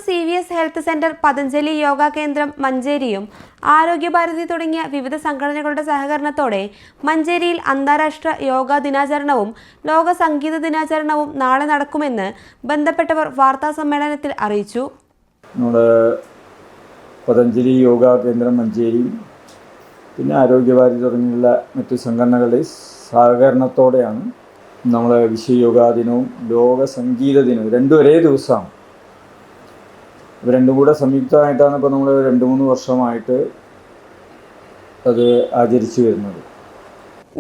CVS health centre, Patanjali yoga കേന്ദ്രം മഞ്ചേരിയും ആരോഗ്യഭാരതി തുടങ്ങിയ വിവിധ സംഘടനകളുടെ സഹകരണത്തോടെ മഞ്ചേരിയിൽ അന്താരാഷ്ട്ര യോഗാ ദിനാചരണവും ലോക സംഗീത ദിനാചരണവും നാളെ നടക്കുമെന്ന് ബന്ധപ്പെട്ടവർ വാർത്താസമ്മേളനത്തിൽ അറിയിച്ചു. നമ്മുടെ പതഞ്ജലി യോഗ കേന്ദ്രം മഞ്ചേരിയും പിന്നെ ആരോഗ്യഭാരതി തുടങ്ങിയുള്ള മറ്റ് സംഘടനകളുടെ സഹകരണത്തോടെയാണ് നമ്മൾ വിശ്വയോഗാ ദിനവും ലോക സംഗീത ദിനവും രണ്ടും ഒരേ ദിവസമാണ്. ഇത് രണ്ടും കൂടെ സംയുക്തമായിട്ടാണ് ഇപ്പോൾ നമ്മൾ 2-3 വർഷമായിട്ട് അത് ആചരിച്ചു വരുന്നത്.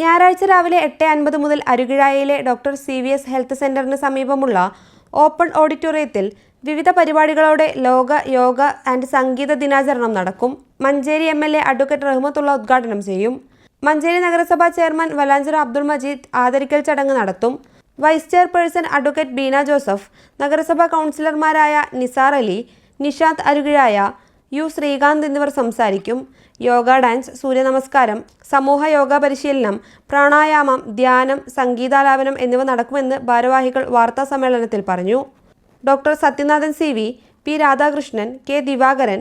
ഞായറാഴ്ച രാവിലെ 8:50 മുതൽ അരുകിഴായയിലെ ഡോക്ടർ CVS ഹെൽത്ത് സെന്ററിന് സമീപമുള്ള ഓപ്പൺ ഓഡിറ്റോറിയത്തിൽ വിവിധ പരിപാടികളോടെ ലോക യോഗ ആൻഡ് സംഗീത ദിനാചരണം നടക്കും. മഞ്ചേരി MLA അഡ്വക്കേറ്റ് റഹ്മത്തുള്ള ഉദ്ഘാടനം ചെയ്യും. മഞ്ചേരി നഗരസഭാ ചെയർമാൻ വലാഞ്ചിറ അബ്ദുൾ മജീദ് ആദരിക്കൽ ചടങ്ങ് നടത്തും. Vice chairperson advocate Beena Joseph, നഗരസഭാ കൗൺസിലർമാരായ നിസാർ അലി, നിഷാദ് അരുകിഴായ, U ശ്രീകാന്ത് എന്നിവർ സംസാരിക്കും. യോഗ ഡാൻസ്, സൂര്യനമസ്കാരം, സമൂഹ യോഗ പരിശീലനം, പ്രാണായാമം, ധ്യാനം, സംഗീതാലാപനം എന്നിവ നടക്കുമെന്ന് ഭാരവാഹികൾ വാർത്താ സമ്മേളനത്തിൽ പറഞ്ഞു. Doctor Sathyanathan CV, P Radhakrishnan, K Divakaran,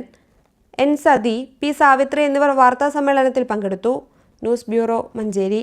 N Sathi, P Savithri എന്നിവർ വാർത്താ സമ്മേളനത്തിൽ പങ്കെടുത്തു. News bureau, Manjeri.